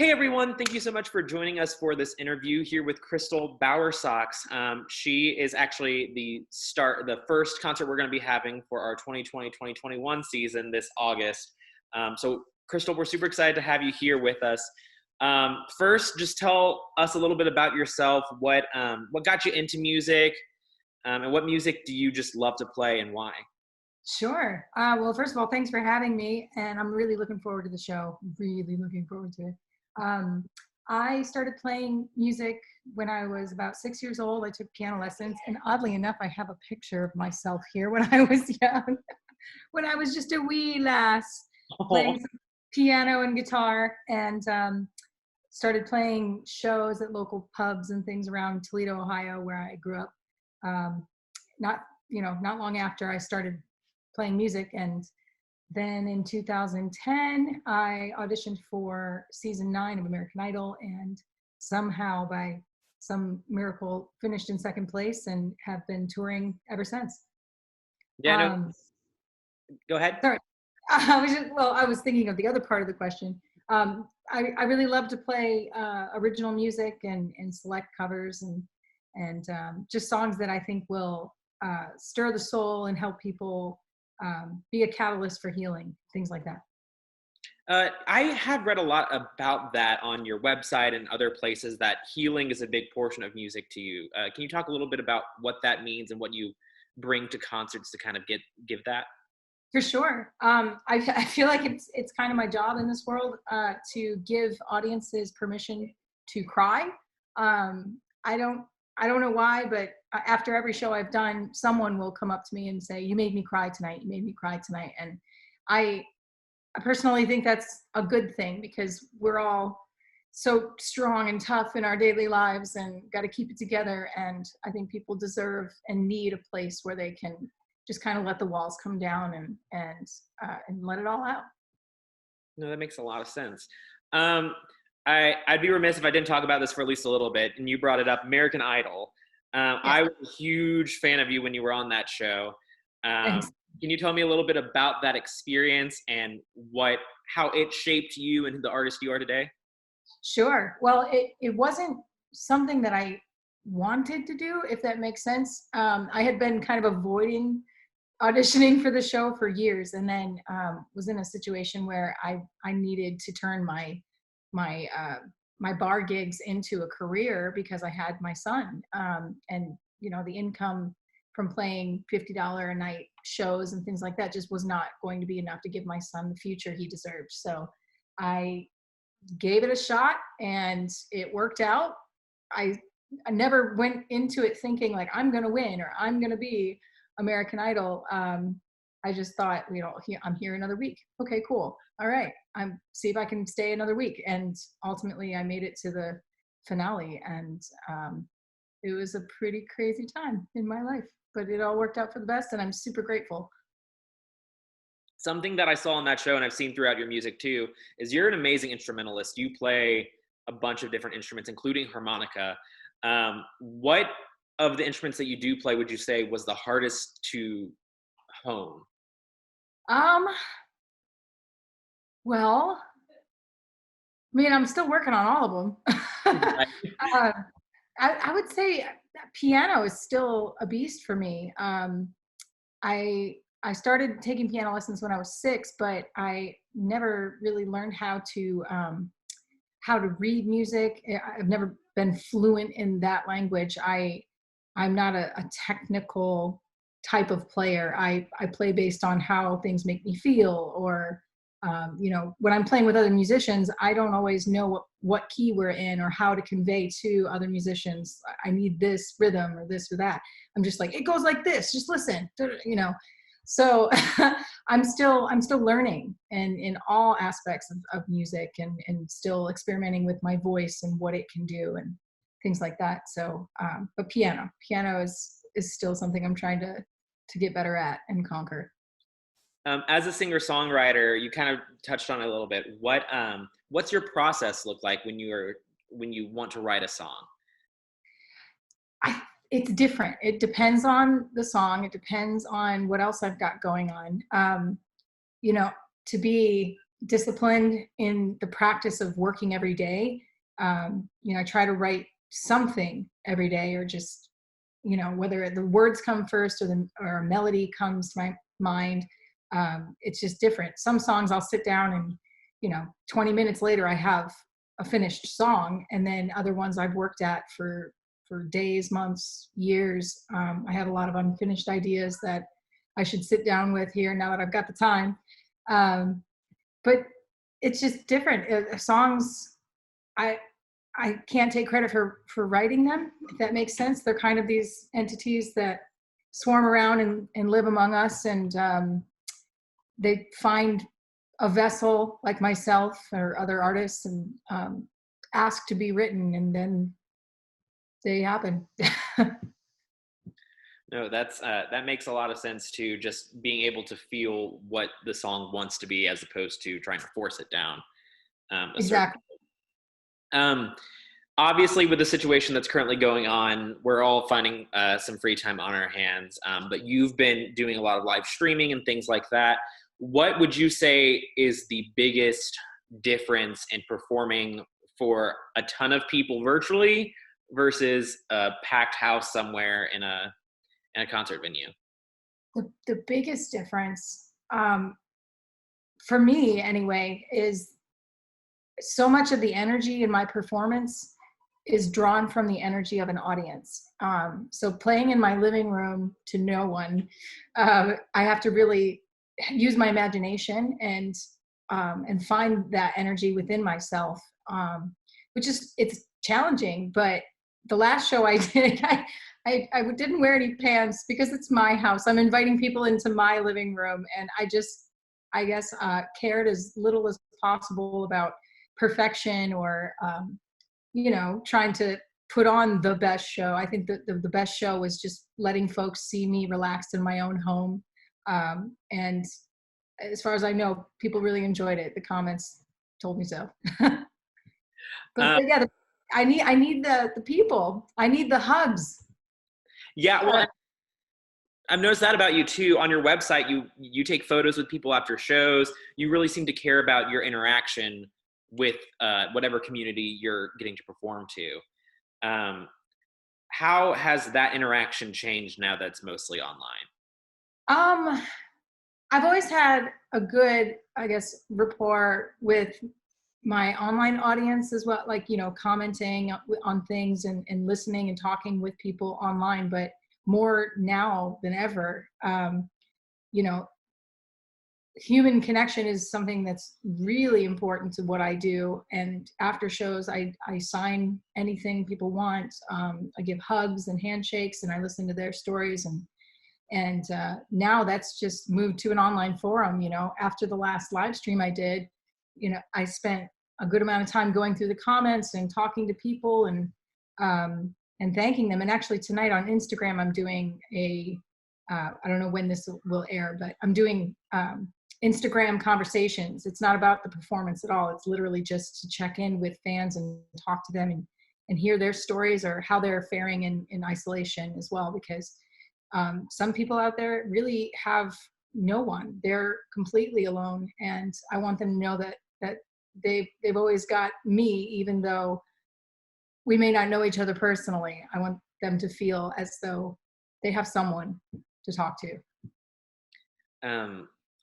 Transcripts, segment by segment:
Hey everyone, thank you so much for joining us for this interview here with Crystal Bowersox. She is actually the first concert we're going to be having for our 2020-2021 season this August. So Crystal, we're super excited to have you here with us. First, just tell us a little bit about yourself. What got you into music, and what music do you just love to play, and why? Sure. Well, first of all, thanks for having me, and I'm really looking forward to the show. Really looking forward to it. Um, I started playing music when I was about 6 years old. I took piano lessons, and oddly enough, I have a picture of myself here when I was young, when I was just a wee lass Oh, playing some piano and guitar, and started playing shows at local pubs and things around Toledo, Ohio, where I grew up. Um, not long after I started playing music, and then in 2010 I auditioned for season 9 of American Idol, and somehow by some miracle finished in second place and have been touring ever since. yeah, no, um go ahead. Sorry. I was thinking of the other part of the question. I really love to play original music and select covers and just songs that I think will stir the soul and help people be a catalyst for healing, things like that. I have read a lot about that on your website and other places, that healing is a big portion of music to you. Can you talk a little bit about what that means and what you bring to concerts to kind of give that? For sure. I feel like it's kind of my job in this world to give audiences permission to cry. I don't know why, but after every show I've done, someone will come up to me and say, "You made me cry tonight. You made me cry tonight." And I I personally think that's a good thing, because we're all so strong and tough in our daily lives and got to keep it together. And I think people deserve and need a place where they can just kind of let the walls come down and let it all out. No, that makes a lot of sense. Um, I'd be remiss if I didn't talk about this for at least a little bit, and you brought it up, American Idol. Yes, I was a huge fan of you when you were on that show. thanks. Can you tell me a little bit about that experience and how it shaped you and the artist you are today? Sure. Well, it wasn't something that I wanted to do, if that makes sense. I had been kind of avoiding auditioning for the show for years, and then was in a situation where I needed to turn my my bar gigs into a career because I had my son, and the income from playing $50 a night shows and things like that just was not going to be enough to give my son the future he deserved. So I gave it a shot, and it worked out. I I never went into it thinking like I'm going to win or I'm going to be American Idol. I just thought, I'm here another week. Okay, cool. All right, I'm see if I can stay another week. And ultimately, I made it to the finale, and it was a pretty crazy time in my life, but it all worked out for the best, and I'm super grateful. Something that I saw on that show, and I've seen throughout your music too, is you're an amazing instrumentalist. You play a bunch of different instruments, including harmonica. What of the instruments that you do play would you say was the hardest to hone? Um, well, I'm still working on all of them. Right. uh, I would say piano is still a beast for me. I started taking piano lessons when I was 6, but I never really learned how to read music. I've never been fluent in that language. I'm not a technical type of player. I play based on how things make me feel, or when I'm playing with other musicians, I don't always know what key we're in or how to convey to other musicians. I need this rhythm or this or that. I'm just like, it goes like this. Just listen. So I'm still learning and in all aspects of music, and still experimenting with my voice and what it can do and things like that. So, but piano is still something I'm trying to get better at and conquer. As a singer-songwriter, you kind of touched on it a little bit. What's your process look like when you want to write a song? I, it's different. It depends on the song. It depends on what else I've got going on. You know, to be disciplined in the practice of working every day. I try to write something every day, or just, whether the words come first or a melody comes to my mind. It's just different. Some songs I'll sit down and, 20 minutes later I have a finished song, and then other ones I've worked at for days, months, years. I have a lot of unfinished ideas that I should sit down with here now that I've got the time. But it's just different. Songs, I can't take credit for writing them, if that makes sense. They're kind of these entities that swarm around and live among us, and they find a vessel like myself or other artists and ask to be written, and then they happen. No, that makes a lot of sense too. Just being able to feel what the song wants to be, as opposed to trying to force it down. Exactly. Obviously, with the situation that's currently going on, we're all finding some free time on our hands. But you've been doing a lot of live streaming and things like that. What would you say is the biggest difference in performing for a ton of people virtually versus a packed house somewhere in a concert venue? The biggest difference, for me anyway, is so much of the energy in my performance is drawn from the energy of an audience. So playing in my living room to no one, I have to really use my imagination and find that energy within myself, which is, it's challenging. But the last show I did, I didn't wear any pants because it's my house. I'm inviting people into my living room, and I guess cared as little as possible about perfection or trying to put on the best show. I think that the best show was just letting folks see me relaxed in my own home. And as far as I know, people really enjoyed it. The comments told me so. but yeah, I need the people. I need the hugs. Yeah, well, I've noticed that about you too. On your website, you take photos with people after shows. You really seem to care about your interaction with whatever community you're getting to perform to. How has that interaction changed now that it's mostly online? I've always had a good, I guess, rapport with my online audience as well, like, commenting on things and listening and talking with people online, but more now than ever. Human connection is something that's really important to what I do. And after shows, I sign anything people want. I give hugs and handshakes, and I listen to their stories. And now that's just moved to an online forum. After the last live stream I did, I spent a good amount of time going through the comments and talking to people and thanking them. And actually tonight on Instagram, I'm doing I don't know when this will air, but I'm doing Instagram conversations. It's not about the performance at all. It's literally just to check in with fans and talk to them and hear their stories or how they're faring in isolation as well, because some people out there really have no one. They're completely alone, and I want them to know that they've always got me, even though we may not know each other personally. I want them to feel as though they have someone to talk to.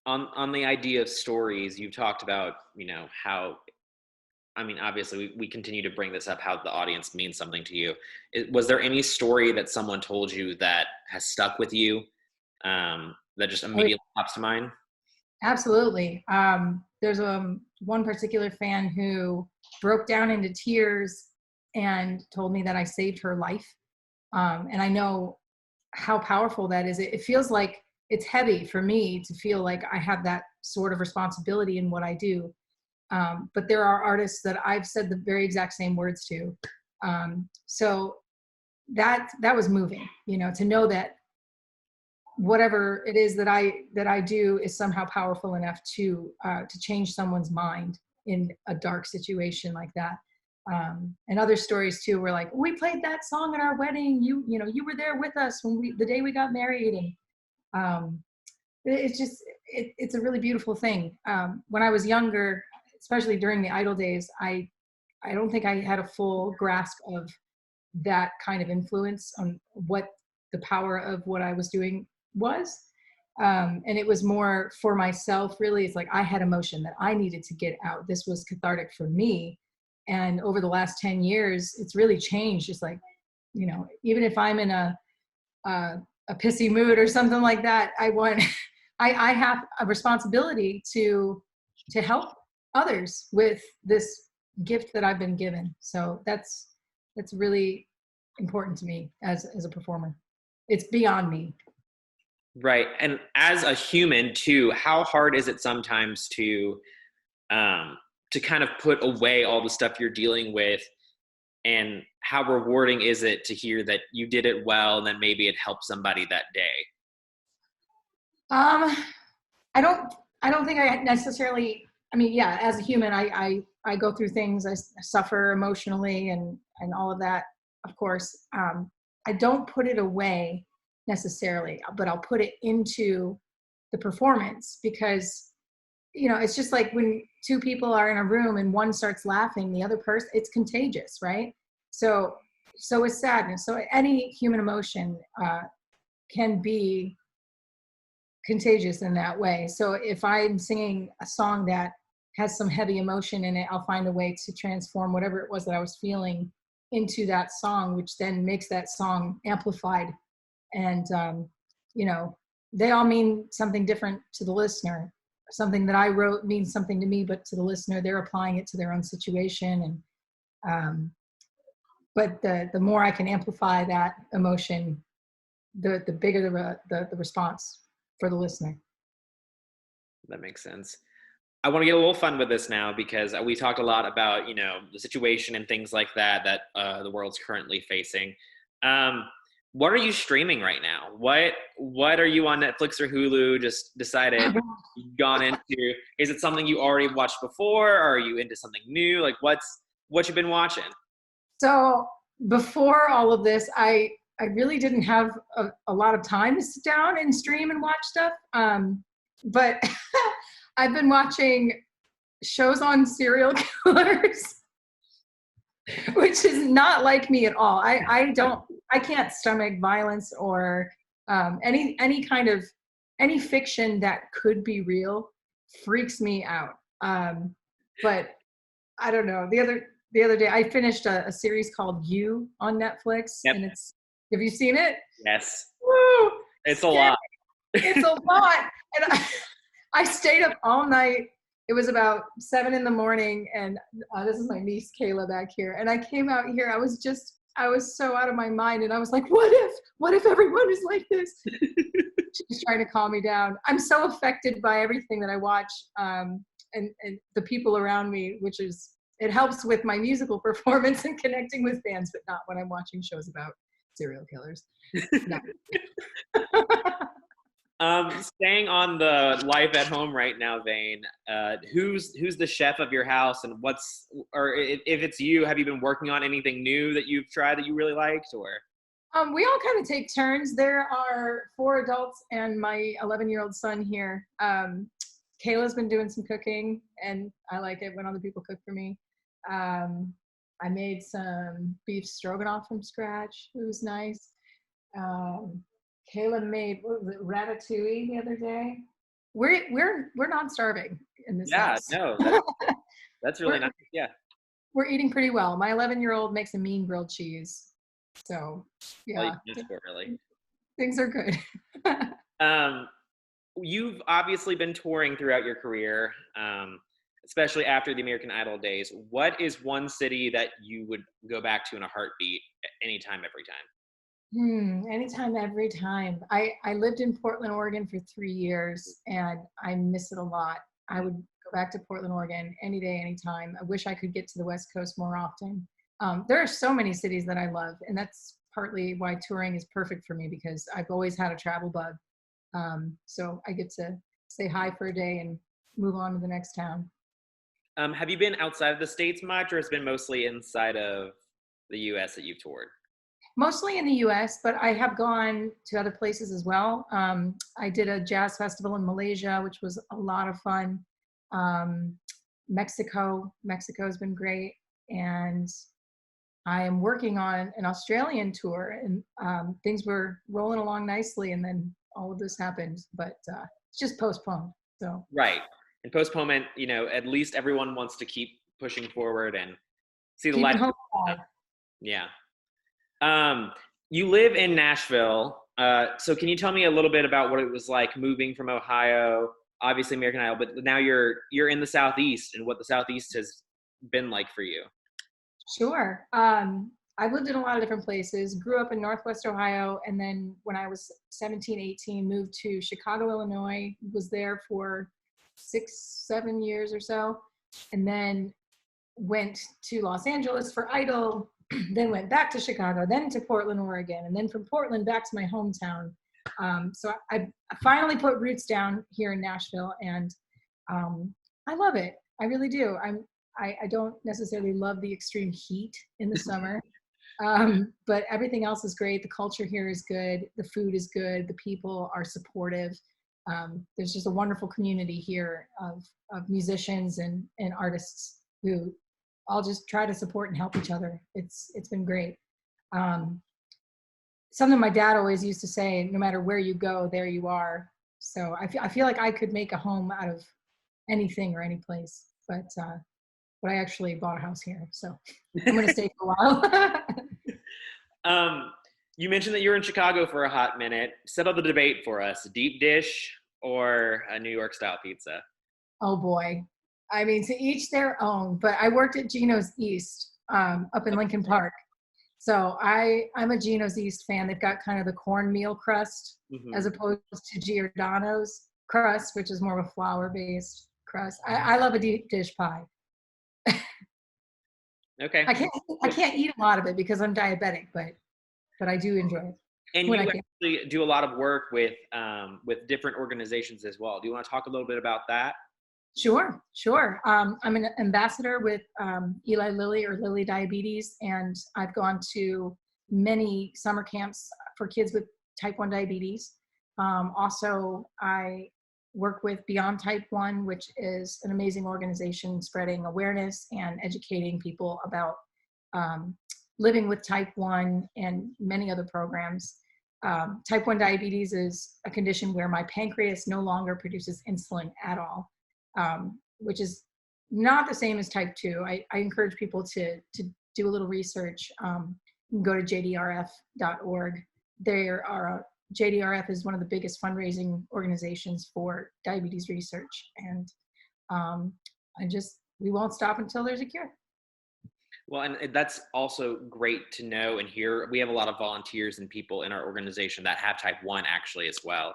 On the idea of stories, you've talked about, how, obviously we continue to bring this up, how the audience means something to you. Was there any story that someone told you that has stuck with you, that just immediately pops to mind? Absolutely. There's one particular fan who broke down into tears and told me that I saved her life. And I know how powerful that is. It feels like it's heavy for me to feel like I have that sort of responsibility in what I do. But there are artists that I've said the very exact same words to. So that was moving, to know that whatever it is that I do is somehow powerful enough to change someone's mind in a dark situation like that. And other stories too were like, we played that song at our wedding. You were there with us when the day we got married. And it's just, it's a really beautiful thing. When I was younger, especially during the Idol days, I don't think I had a full grasp of that kind of influence on what the power of what I was doing was. And it was more for myself, really. It's like I had emotion that I needed to get out. This was cathartic for me. And over the last 10 years, it's really changed. It's like, even if I'm in a pissy mood or something like that, I have a responsibility to help others with this gift that I've been given. So that's really important to me as a performer. It's beyond me. Right. And as a human too, how hard is it sometimes to kind of put away all the stuff you're dealing with, and how rewarding is it to hear that you did it well and then maybe it helped somebody that day? I don't think I necessarily, yeah, as a human, I go through things, I suffer emotionally and all of that, of course. I don't put it away necessarily, but I'll put it into the performance, because, it's just like when two people are in a room and one starts laughing, the other person, it's contagious, right? So is sadness. So any human emotion can be contagious in that way. So if I'm singing a song that has some heavy emotion in it, I'll find a way to transform whatever it was that I was feeling into that song, which then makes that song amplified. And, they all mean something different to the listener. Something that I wrote means something to me, but to the listener, they're applying it to their own situation. And, but the more I can amplify that emotion, the bigger the response for the listener. That makes sense. I want to get a little fun with this now, because we talked a lot about, the situation and things like that the world's currently facing. What are you streaming right now? What are you on Netflix or Hulu just decided gone into? Is it something you already watched before? Or are you into something new? Like what you've been watching? So before all of this, I really didn't have a lot of time to sit down and stream and watch stuff. But I've been watching shows on serial killers, which is not like me at all. I can't stomach violence or any kind of fiction that could be real freaks me out. But I don't know. The other day I finished a series called You on Netflix. Yep. And have you seen it? Yes. Woo! It's a lot. It's a lot. And I stayed up all night. It was about 7 a.m. and this is my niece Kayla back here. And I came out here. I was so out of my mind, and I was like, what if everyone is like this? She's trying to calm me down. I'm so affected by everything that I watch, and the people around me, it helps with my musical performance and connecting with fans, but not when I'm watching shows about serial killers. No. Staying on the life at home right now vein, who's the chef of your house, and or if it's you, have you been working on anything new that you've tried that you really liked, or? We all kind of take turns. There are 4 adults and my 11-year-old son here. Kayla's been doing some cooking, and I like it when other people cook for me. I made some beef stroganoff from scratch. It was nice. Kayla made, what was it, ratatouille the other day. We're not starving in this house. No, that's really nice. Yeah, we're eating pretty well. My 11-year-old makes a mean grilled cheese, so yeah, really. Things are good. You've obviously been touring throughout your career, especially after the American Idol days. What is one city that you would go back to in a heartbeat anytime, every time? Anytime, every time. I lived in Portland, Oregon for 3 years, and I miss it a lot. I would go back to Portland, Oregon any day, anytime. I wish I could get to the West Coast more often. There are so many cities that I love, and that's partly why touring is perfect for me, because I've always had a travel bug. So I get to say hi for a day and move on to the next town. Have you been outside of the States much, or has it been mostly inside of the U.S. that you've toured? Mostly in the US, but I have gone to other places as well. I did a jazz festival in Malaysia, which was a lot of fun. Um, Mexico has been great. And I am working on an Australian tour, and things were rolling along nicely. And then all of this happened, but it's just postponed. So, Right. And postponement, at least everyone wants to keep pushing forward and see the light. keeping hope alive. Yeah. You live in Nashville. So can you tell me a little bit about what it was like moving from Ohio, obviously American Idol, but now you're in the Southeast, and what the Southeast has been like for you? Sure. I've lived in a lot of different places, grew up in Northwest Ohio, and then when I was 17, 18, moved to Chicago, Illinois, was there for 6, 7 years or so, and then went to Los Angeles for Idol, then went back to Chicago, then to Portland, Oregon, and then from Portland back to my hometown. So I finally put roots down here in Nashville, and I love it. I really do. I don't necessarily love the extreme heat in the summer, but everything else is great. The culture here is good. The food is good. The people are supportive. There's just a wonderful community here of musicians and artists who all just try to support and help each other. It's been great. Something my dad always used to say, no matter where you go, there you are. So I feel like I could make a home out of anything or any place, but I actually bought a house here, so I'm going to stay for a while. You mentioned that you were in Chicago for a hot minute. Settle the debate for us: deep dish or a New York style pizza? Oh boy. I mean, to each their own, but I worked at Geno's East up in Lincoln Park. So I'm a Geno's East fan. They've got kind of the cornmeal crust as opposed to Giordano's crust, which is more of a flour-based crust. I love a deep dish pie. Okay. I can't eat a lot of it because I'm diabetic, but I do enjoy it. And you actually do a lot of work with different organizations as well. Do you want to talk a little bit about that? Sure. I'm an ambassador with Eli Lilly or Lilly Diabetes, and I've gone to many summer camps for kids with type 1 diabetes. Also, I work with Beyond Type 1, which is an amazing organization spreading awareness and educating people about living with type 1 and many other programs. Type 1 diabetes is a condition where my pancreas no longer produces insulin at all. Which is not the same as type 2. I encourage people to do a little research. You can go to jdrf.org. JDRF is one of the biggest fundraising organizations for diabetes research. And we won't stop until there's a cure. Well, and that's also great to know and hear. We have a lot of volunteers and people in our organization that have type 1 actually as well.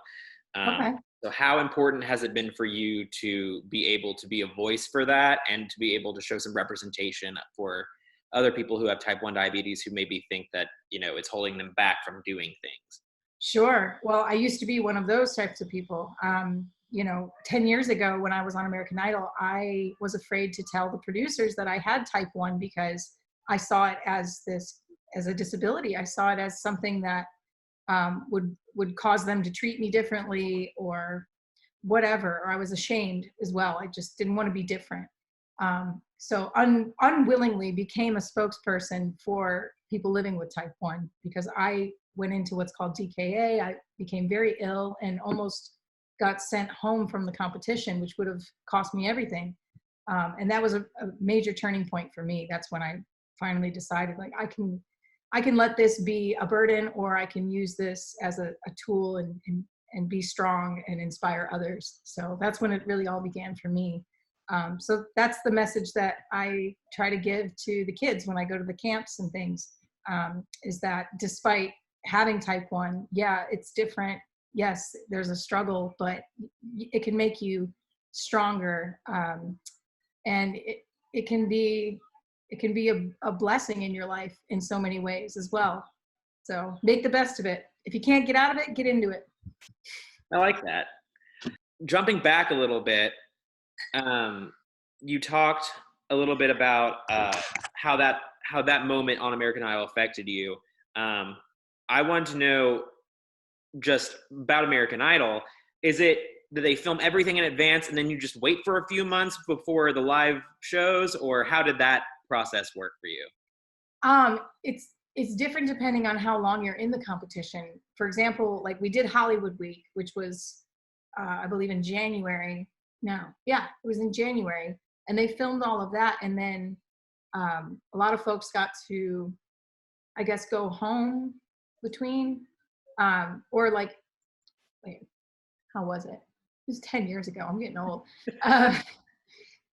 Okay. So how important has it been for you to be able to be a voice for that and to be able to show some representation for other people who have type 1 diabetes who maybe think that, it's holding them back from doing things? Sure. Well, I used to be one of those types of people. 10 years ago when I was on American Idol, I was afraid to tell the producers that I had type 1 because I saw it as a disability. I saw it as something that would cause them to treat me differently or whatever, or I was ashamed as well. I just didn't want to be different. So unwillingly became a spokesperson for people living with type 1 because I went into what's called DKA. I became very ill and almost got sent home from the competition, which would have cost me everything. And that was a major turning point for me. That's when I finally decided, like, I can let this be a burden, or I can use this as a tool and be strong and inspire others. So that's when it really all began for me. So that's the message that I try to give to the kids when I go to the camps and things, is that despite having type 1, yeah, it's different. Yes, there's a struggle, but it can make you stronger. And it can be a blessing in your life in so many ways as well. So make the best of it. If you can't get out of it, get into it. I like that. Jumping back a little bit, you talked a little bit about how that moment on American Idol affected you. I want to know just about American Idol. Do they film everything in advance and then you just wait for a few months before the live shows, or how did that process work for you? It's different depending on how long you're in the competition. For example, like we did Hollywood Week, which was, I believe in January. No, yeah, it was in January, and they filmed all of that, and then a lot of folks got to, I guess, go home between, or like, wait, how was it? It was 10 years ago. I'm getting old.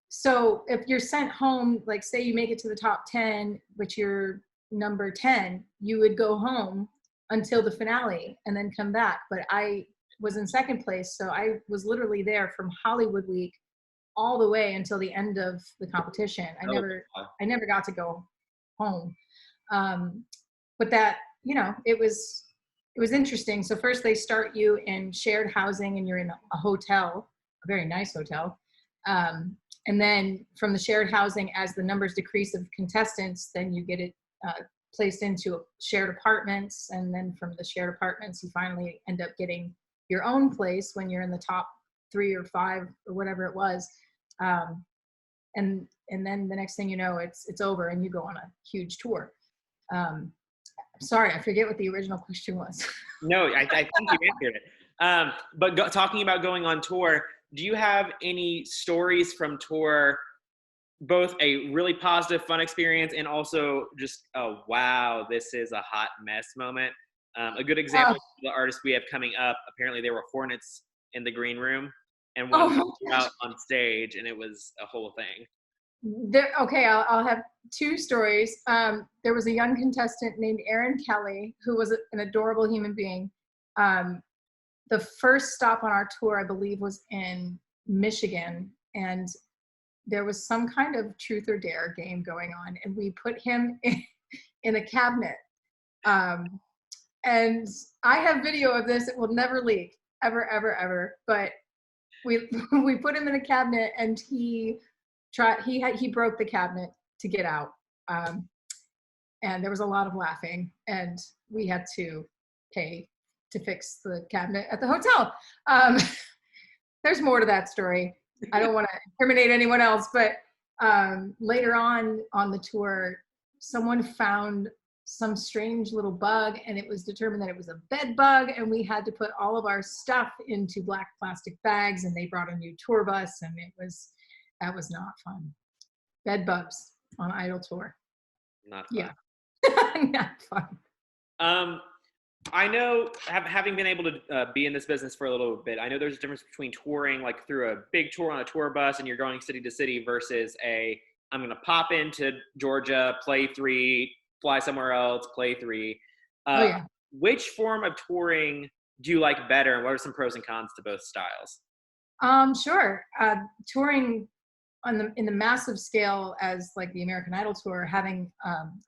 So if you're sent home, like say you make it to the top 10, but you're number 10, you would go home until the finale and then come back. But I was in second place, so I was literally there from Hollywood Week all the way until the end of the competition. I never got to go home. But that, it was interesting. So first they start you in shared housing and you're in a hotel, a very nice hotel. And then from the shared housing, as the numbers decrease of contestants, then you get it placed into shared apartments. And then from the shared apartments, you finally end up getting your own place when you're in the top 3 or 5 or whatever it was. And then the next thing you know, it's over and you go on a huge tour. Sorry, I forget what the original question was. No, I think you answered it. But talking about going on tour, do you have any stories from tour, both a really positive, fun experience and also just, oh, wow, this is a hot mess moment? A good example of the artists we have coming up, apparently there were hornets in the green room and one came out on stage and it was a whole thing. Okay, I'll have 2 stories. There was a young contestant named Erin Kelly who was an adorable human being. The first stop on our tour, I believe, was in Michigan, and there was some kind of truth or dare game going on, and we put him in a cabinet. And I have video of this. It will never leak, ever, ever, ever. But we put him in a cabinet, and he broke the cabinet to get out. And there was a lot of laughing, and we had to pay to fix the cabinet at the hotel. There's more to that story. I don't want to incriminate anyone else, but later on the tour, someone found some strange little bug, and it was determined that it was a bed bug, and we had to put all of our stuff into black plastic bags, and they brought a new tour bus, and that was not fun. Bed bugs on Idol tour. Not fun. Yeah. Not fun. I know, having been able to be in this business for a little bit, I know there's a difference between touring like through a big tour on a tour bus and you're going city to city versus I'm going to pop into Georgia, play 3, fly somewhere else, play 3. Which form of touring do you like better, and what are some pros and cons to both styles? Sure. Touring in the massive scale as like the American Idol tour, having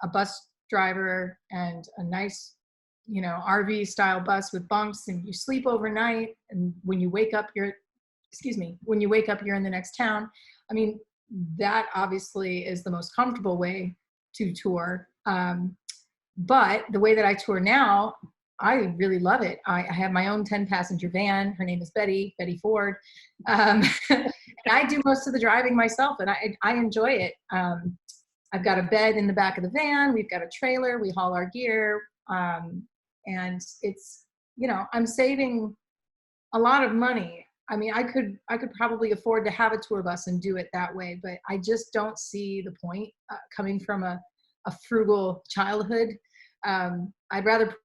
a bus driver and a nice, RV style bus with bunks, and you sleep overnight, and when you wake up you're in the next town. I mean, that obviously is the most comfortable way to tour. But the way that I tour now, I really love it. I have my own 10-passenger van. Her name is Betty Ford. And I do most of the driving myself, and I enjoy it. I've got a bed in the back of the van. We've got a trailer. We haul our gear. And it's, I'm saving a lot of money. I mean, I could probably afford to have a tour bus and do it that way, but I just don't see the point coming from a frugal childhood. I'd rather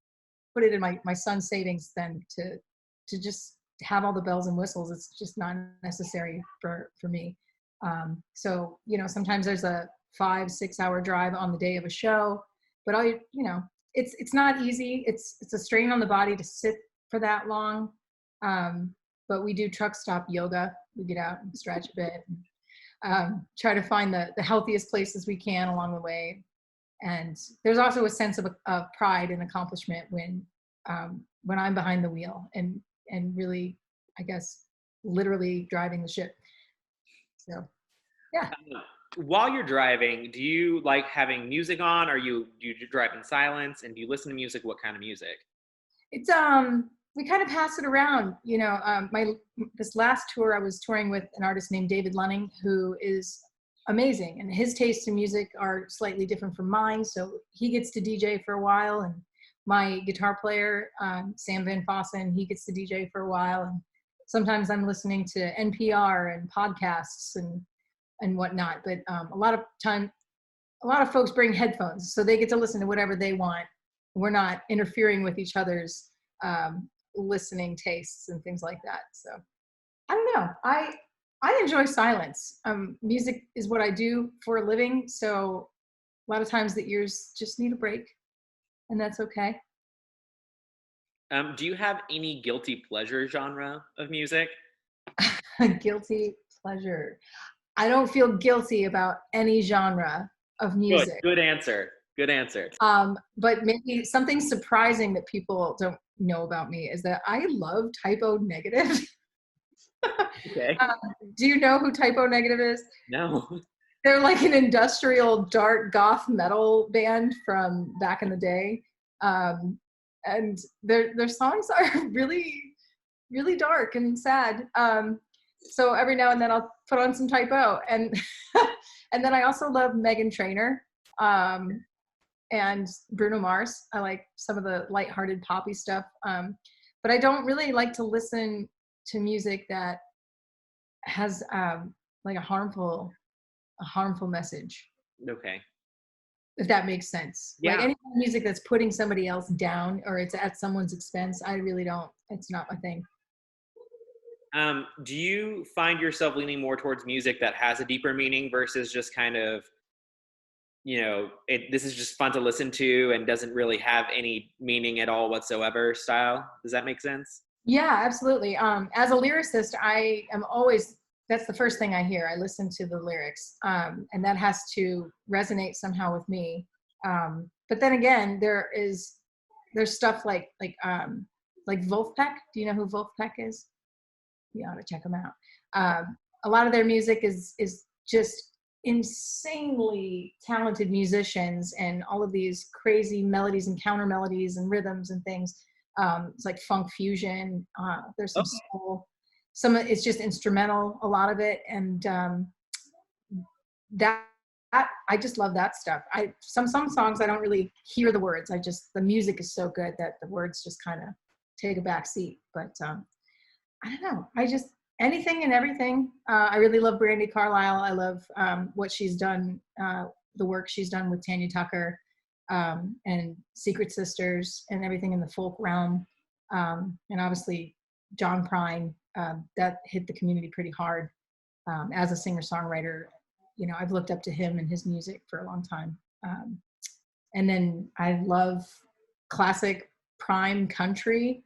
put it in my son's savings than to just have all the bells and whistles. It's just not necessary for me. So, sometimes there's a 5-6 hour drive on the day of a show, but it's not easy. It's a strain on the body to sit for that long. But we do truck stop yoga. We get out and stretch a bit, and, try to find the healthiest places we can along the way. And there's also a sense of pride and accomplishment when I'm behind the wheel and really, I guess, literally driving the ship. So, yeah. While you're driving, do you like having music on? Do you drive in silence? And do you listen to music? What kind of music? It's we kind of pass it around, you know. This last tour I was touring with an artist named David Lunning, who is amazing, and his tastes in music are slightly different from mine. So he gets to DJ for a while, and my guitar player Sam Van Fossen, he gets to DJ for a while, and sometimes I'm listening to NPR and podcasts and whatnot. But a lot of folks bring headphones, so they get to listen to whatever they want. We're not interfering with each other's listening tastes and things like that. So I don't know. I enjoy silence. Music is what I do for a living, so a lot of times the ears just need a break, and that's okay. Do you have any guilty pleasure genre of music? Guilty pleasure. I don't feel guilty about any genre of music. Good answer. Good answer. But maybe something surprising that people don't know about me is that I love Typo Negative. Okay. Do you know who Typo Negative is? No. They're like an industrial dark goth metal band from back in the day. And their songs are really, really dark and sad. So every now and then I'll put on some Typo, and and then I also love Meghan Trainor and Bruno Mars. I like some of the lighthearted poppy stuff, but I don't really like to listen to music that has like a harmful message. Okay. If that makes sense. Yeah. Like any music that's putting somebody else down or it's at someone's expense, I really don't. It's not my thing. Do you find yourself leaning more towards music that has a deeper meaning versus just kind of, this is just fun to listen to and doesn't really have any meaning at all whatsoever style? Does that make sense? Yeah, absolutely. As a lyricist, I am always, that's the first thing I hear. I listen to the lyrics, and that has to resonate somehow with me. But then again, there's stuff like Wolfpack. Do you know who Wolfpack is? You ought to check them out. A lot of their music is just insanely talented musicians, and all of these crazy melodies and counter melodies and rhythms and things. It's like funk fusion. There's some soul. It's just instrumental, a lot of it, and that I just love that stuff. Some songs I don't really hear the words. The music is so good that the words just kind of take a back seat. But I don't know. Anything and everything. I really love Brandi Carlile. I love what she's done, the work she's done with Tanya Tucker and Secret Sisters and everything in the folk realm. And obviously John Prine, that hit the community pretty hard. As a singer-songwriter, I've looked up to him and his music for a long time. And then I love classic prime country.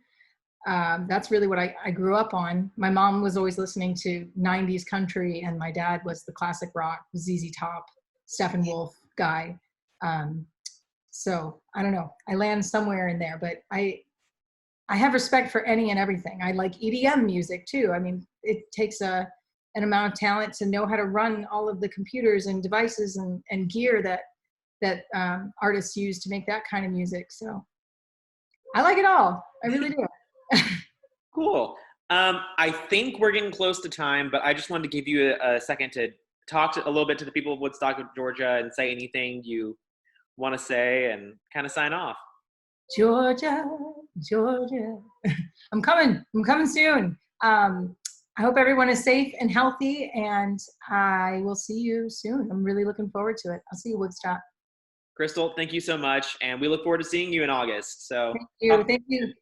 That's really what I grew up on. My mom was always listening to 90s country, and my dad was the classic rock, ZZ Top, Steppenwolf guy. So I don't know. I land somewhere in there, but I have respect for any and everything. I like EDM music too. I mean, it takes an amount of talent to know how to run all of the computers and devices and gear that artists use to make that kind of music. So I like it all. I really do. Cool. I think we're getting close to time, but I just wanted to give you a second to talk a little bit to the people of Woodstock, Georgia, and say anything you want to say and kind of sign off. Georgia. I'm coming soon. I hope everyone is safe and healthy, and I will see you soon. I'm really looking forward to it. I'll see you, Woodstock. Crystal, thank you so much, and we look forward to seeing you in August. So Thank you.